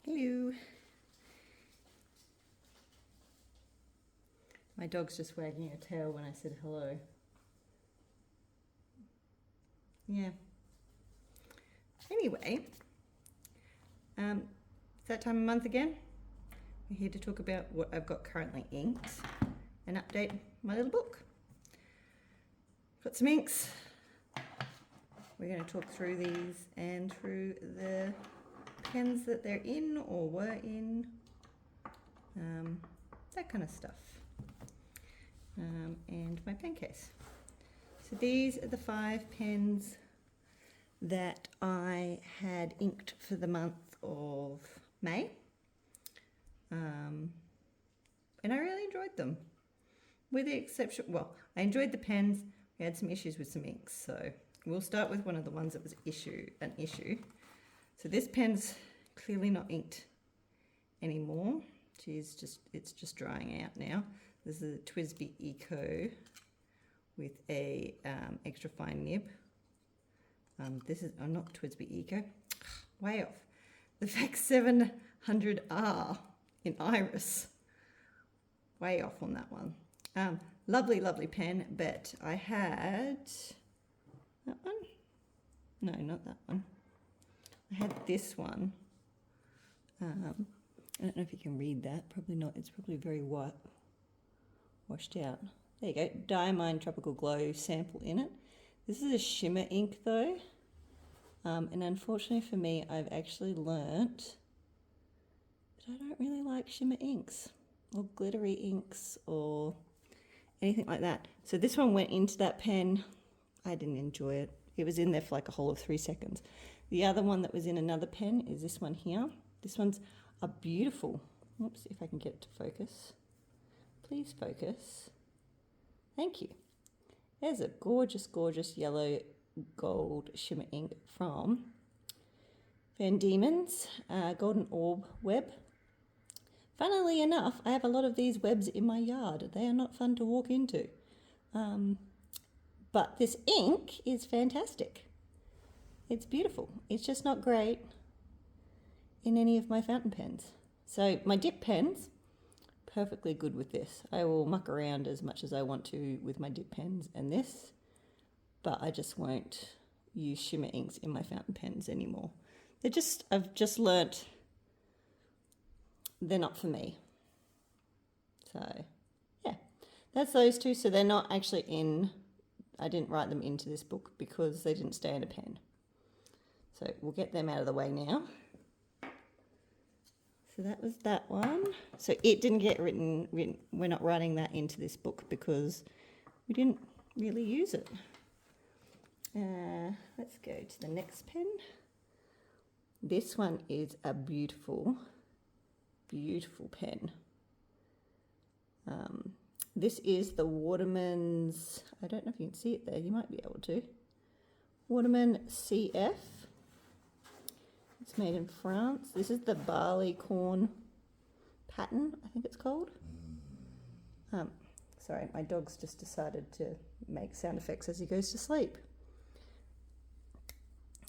Hello. My dog's just wagging her tail when I said hello. Yeah. Anyway, it's that time of month again. We're here to talk about what I've got currently inked and update my little book. Got some inks. We're going to talk through these and through the pens that they're in or were in, that kind of stuff, and my pen case. So these are the 5 pens that I had inked for the month of May, and I really enjoyed them, with the exception, well, I enjoyed the pens. We had some issues with some inks, so we'll start with one of the ones that was an issue. So this pen's clearly not inked anymore. It's just drying out now. This is a TWSBI Eco with a extra fine nib. This is not TWSBI Eco, way off. The FAX 700R in Iris, way off on that one. Lovely, lovely pen, but I had that one. No, not that one. I had this one. I don't know if you can read that. Probably not. It's probably very white, washed out. There you go. Diamine Tropical Glow sample in it. This is a shimmer ink though. And unfortunately for me, I've actually learnt that I don't really like shimmer inks or glittery inks or anything like that. So this one went into that pen. I didn't enjoy it. It was in there for like a whole of 3 seconds. The other one that was in another pen is this one here. This one's a beautiful, oops, if I can get it to focus. Please focus. Thank you. There's a gorgeous, gorgeous yellow gold shimmer ink from Van Diemen's Golden Orb web. Funnily enough, I have a lot of these webs in my yard. They are not fun to walk into. But this ink is fantastic. It's beautiful. It's just not great in any of my fountain pens. So my dip pens, perfectly good with this. I will muck around as much as I want to with my dip pens and this, but I just won't use shimmer inks in my fountain pens anymore. I've just learnt they're not for me. So yeah, that's those two. So they're not actually in, I didn't write them into this book because they didn't stay in a pen. So we'll get them out of the way now. So that was that one. So it didn't get written. We're not writing that into this book because we didn't really use it. Let's go to the next pen. This one is a beautiful, beautiful pen. This is the Waterman's, I don't know if you can see it there, you might be able to. Waterman CF. It's made in France. This is the barley corn pattern, I think it's called. Sorry, my dog's just decided to make sound effects as he goes to sleep.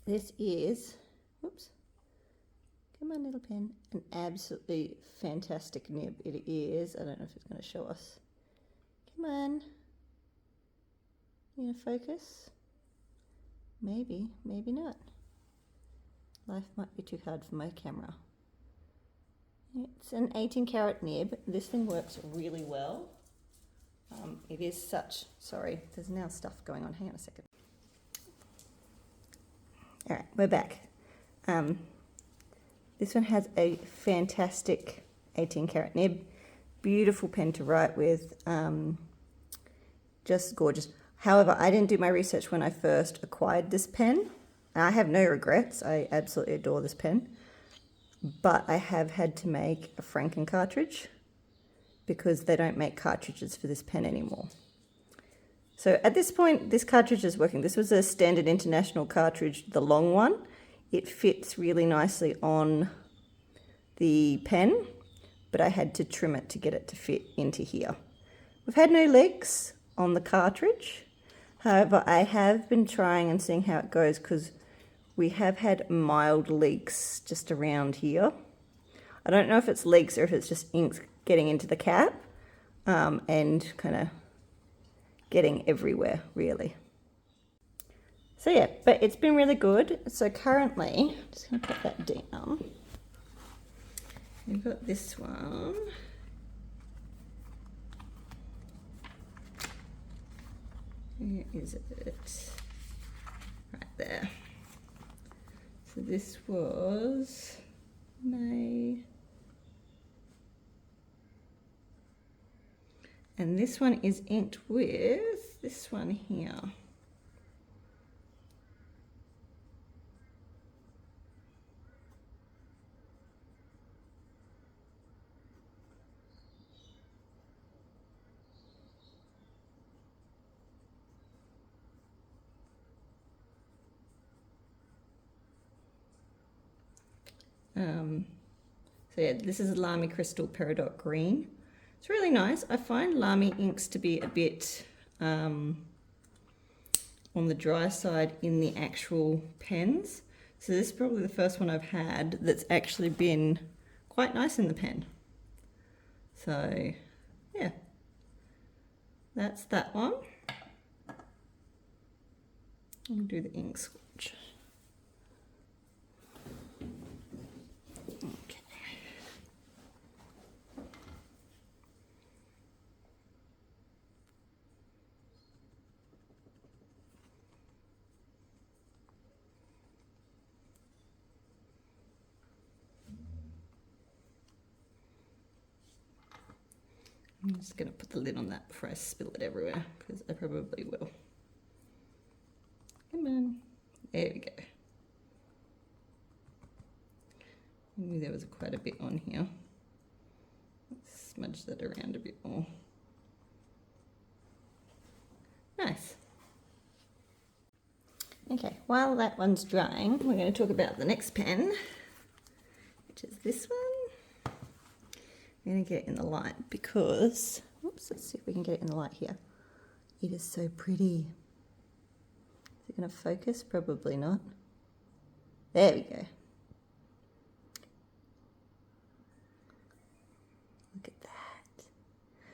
This is, whoops, come on little pen, an absolutely fantastic nib. It is, I don't know if it's going to show us. Come on. You going to focus? Maybe, maybe not. Life might be too hard for my camera. It's an 18 karat nib. This thing works really well. It is such, sorry, there's now stuff going on. Hang on a second. All right, we're back. This one has a fantastic 18 karat nib. Beautiful pen to write with. Just gorgeous. However, I didn't do my research when I first acquired this pen. I have no regrets. I absolutely adore this pen. But I have had to make a Franken cartridge because they don't make cartridges for this pen anymore. So at this point, this cartridge is working. This was a standard international cartridge, the long one. It fits really nicely on the pen, but I had to trim it to get it to fit into here. We've had no leaks on the cartridge. However, I have been trying and seeing how it goes because we have had mild leaks just around here. I don't know if it's leaks or if it's just ink getting into the cap and kind of getting everywhere, really. So yeah, but it's been really good. So currently, I'm just going to put that down. We've got this one. Where is it? Right there. So this was May. And this one is inked with this one here. So yeah, this is Lamy Crystal Peridot Green. It's really nice. I find Lamy inks to be a bit on the dry side in the actual pens. So this is probably the first one I've had that's actually been quite nice in the pen. So yeah, that's that one. I'll do the ink swatch. Okay. I'm just going to put the lid on that before I spill it everywhere, because I probably will. Come on. There we go. Maybe there was quite a bit on here. Let's smudge that around a bit more. Nice. Okay, while that one's drying, we're going to talk about the next pen, which is this one. I'm going to get it in the light because, oops, let's see if we can get it in the light here. It is so pretty. Is it going to focus? Probably not. There we go. Look at that.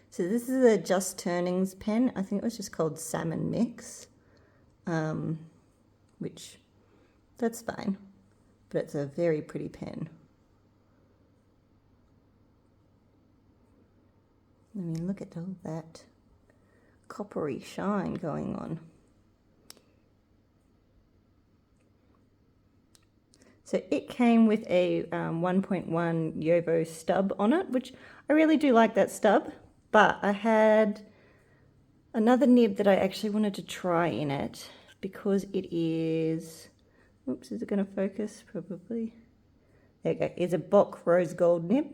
So this is a Just Turnings pen. I think it was just called Salmon Mix, which, that's fine, but it's a very pretty pen. I mean, look at all that coppery shine going on. So it came with a 1.1 Yovo stub on it, which I really do like that stub, but I had another nib that I actually wanted to try in it because it is, oops, is it going to focus? Probably. There you go. It's a Bock Rose Gold nib.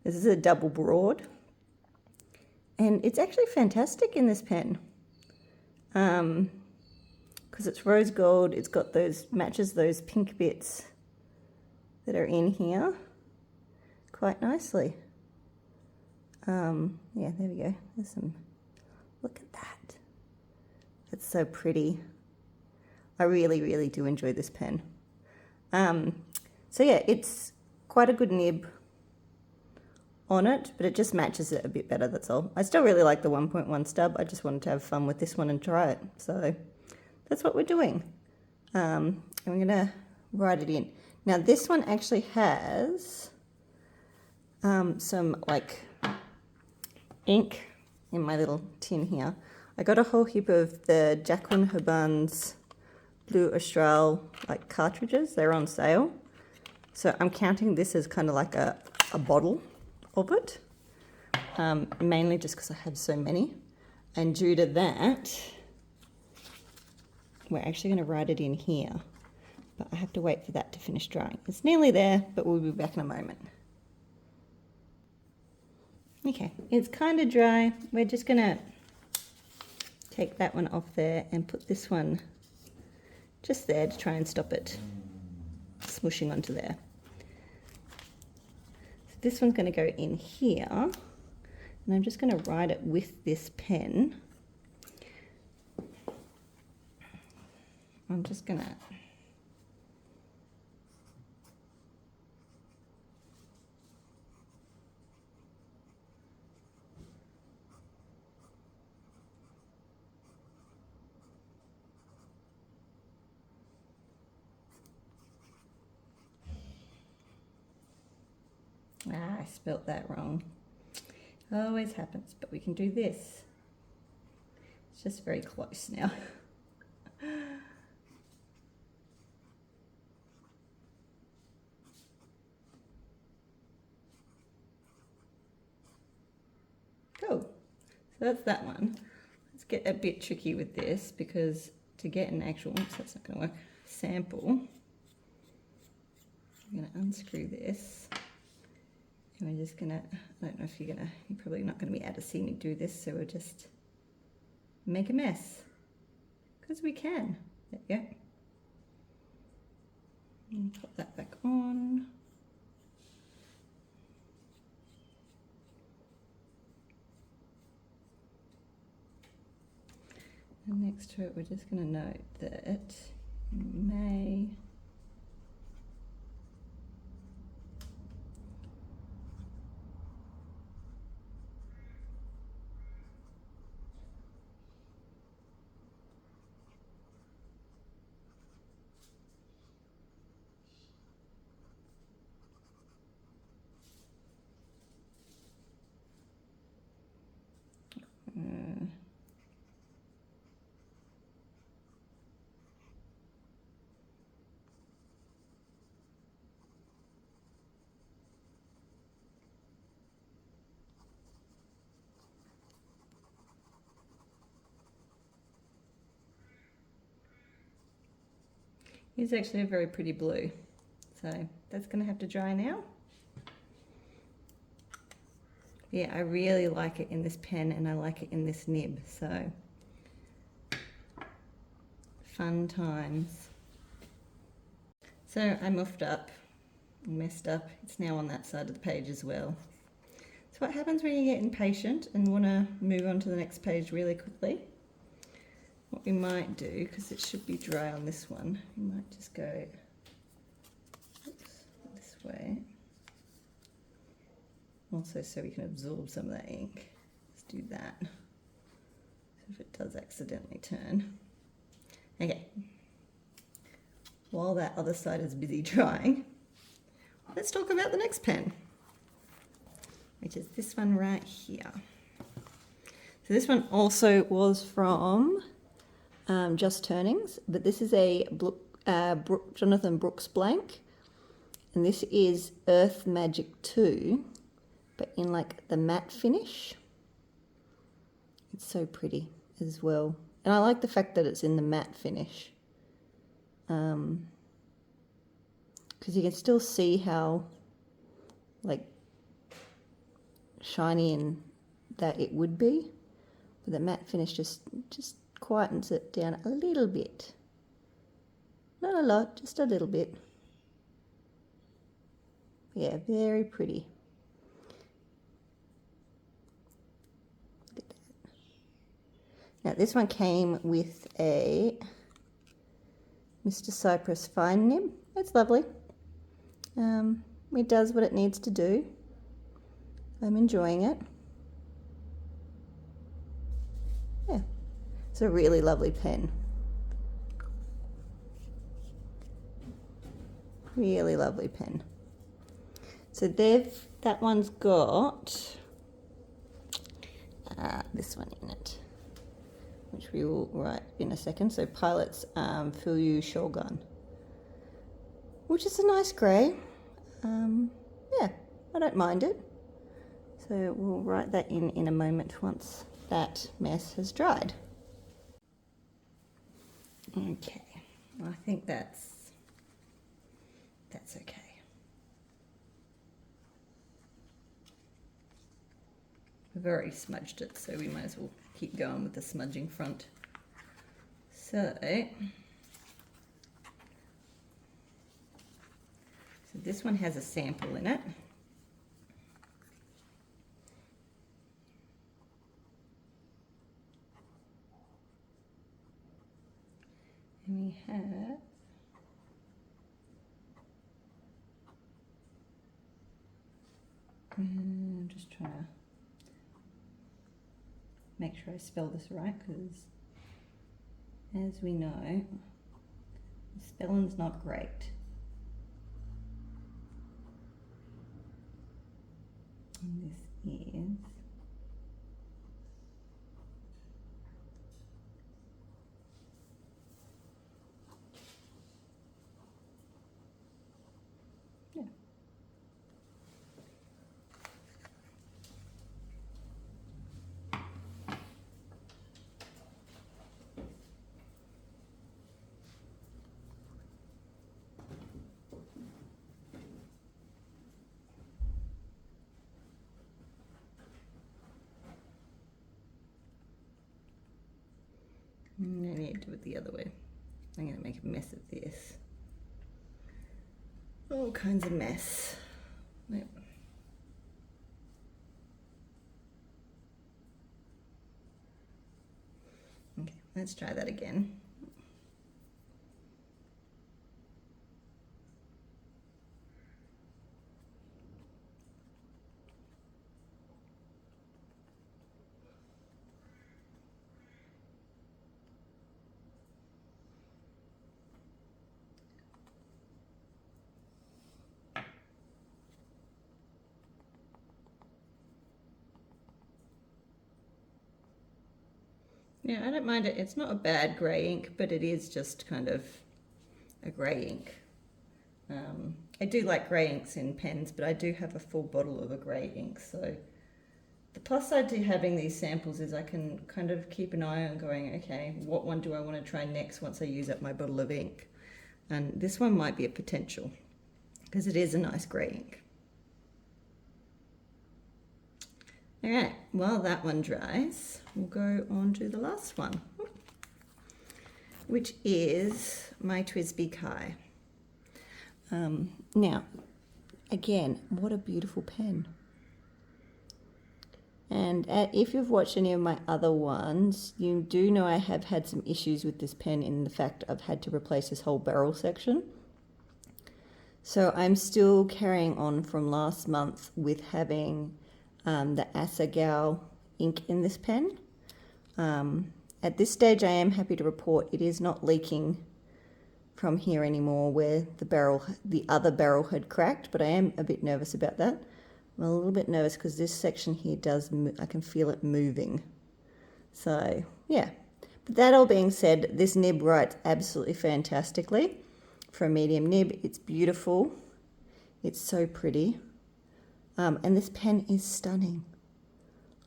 This is a double broad. And it's actually fantastic in this pen. Because it's rose gold, it's got those, matches those pink bits that are in here quite nicely. Yeah, there we go. There's some, look at that. It's so pretty. I really, really do enjoy this pen. So yeah, it's quite a good nib on it, but it just matches it a bit better, that's all. I still really like the 1.1 stub. I just wanted to have fun with this one and try it. So that's what we're doing. And we're going to write it in. Now this one actually has some like ink in my little tin here. I got a whole heap of the Jacqueline Herbin's Blue Austral like cartridges. They're on sale. So I'm counting this as kind of like a bottle of it, mainly just because I have so many. And due to that, we're actually going to write it in here, but I have to wait for that to finish drying. It's nearly there, but we'll be back in a moment. Okay, it's kind of dry. We're just going to take that one off there and put this one just there to try and stop it smushing onto there. So this one's going to go in here, and I'm just going to write it with this pen. I'm just going to Ah, I spelt that wrong. Always happens, but we can do this. It's just very close now. Cool. So that's that one. Let's get a bit tricky with this because to get an actual, oops, that's not going to work, sample, I'm going to unscrew this. And we're just going to, I don't know if you're probably not going to be able to see me do this, so we'll just make a mess. Because we can. There we go. And pop that back on. And next to it, we're just going to note that in May, it's actually a very pretty blue. So that's going to have to dry now. Yeah, I really like it in this pen and I like it in this nib, so fun times. So I muffed up, messed up, it's now on that side of the page as well. So what happens when you get impatient and want to move on to the next page really quickly? What we might do, because it should be dry on this one, we might just go this way. Also so we can absorb some of that ink. Let's do that. So if it does accidentally turn. Okay. While that other side is busy drying, let's talk about the next pen, which is this one right here. So this one also was from Just Turnings, but this is a Jonathan Brooks blank, and this is Earth Magic 2, but in like the matte finish. It's so pretty as well. And I like the fact that it's in the matte finish. Because you can still see how like shiny and that it would be. But the matte finish just quietens it down a little bit. Not a lot, just a little bit. Yeah, very pretty. Now this one came with a Mr. Cypress fine nib. It's lovely. It does what it needs to do. I'm enjoying it. Yeah, it's a really lovely pen. Really lovely pen. So that one's got this one in it, which we will write in a second. So Pilot's Fuyu Shogun, which is a nice grey. Yeah, I don't mind it. So we'll write that in a moment once that mess has dried. Okay, well, I think that's okay. We've already smudged it, so we might as well keep going with the smudging front. So this one has a sample in it. And we have I'm just trying to make sure I spell this right, because as we know, spelling's not great. And this is I need to do it the other way. I'm going to make a mess of this. All kinds of mess. Yep. Okay, let's try that again. Yeah, I don't mind it. It's not a bad grey ink, but it is just kind of a grey ink. I do like grey inks in pens, but I do have a full bottle of a grey ink. So the plus side to having these samples is I can kind of keep an eye on going, okay, what one do I want to try next once I use up my bottle of ink? And this one might be a potential because it is a nice grey ink. All right, while that one dries, we'll go on to the last one, which is my TWSBI Kai. Now, again, what a beautiful pen. And if you've watched any of my other ones, you do know I have had some issues with this pen in the fact I've had to replace this whole barrel section. So I'm still carrying on from last month with having the Asagao ink in this pen. At this stage I am happy to report it is not leaking from here anymore where the other barrel had cracked, but I am a bit nervous about that. I'm a little bit nervous because this section here I can feel it moving. So yeah, but that all being said, this nib writes absolutely fantastically. For a medium nib, it's beautiful. It's so pretty. And this pen is stunning.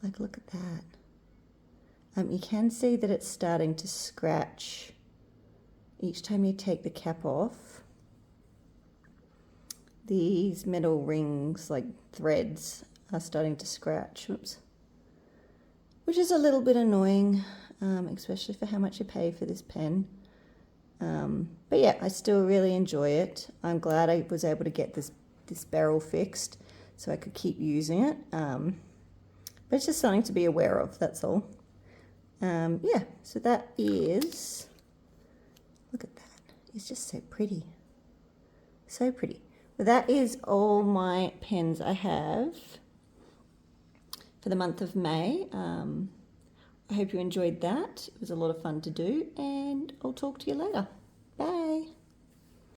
Like, look at that. You can see that it's starting to scratch each time you take the cap off. These metal rings, like threads, are starting to scratch. Oops. Which is a little bit annoying, especially for how much you pay for this pen. But yeah, I still really enjoy it. I'm glad I was able to get this barrel fixed so I could keep using it. But it's just something to be aware of, that's all. Yeah, so that is, look at that. It's just so pretty. So pretty. But that is all my pens I have for the month of May. I hope you enjoyed that. It was a lot of fun to do, and I'll talk to you later.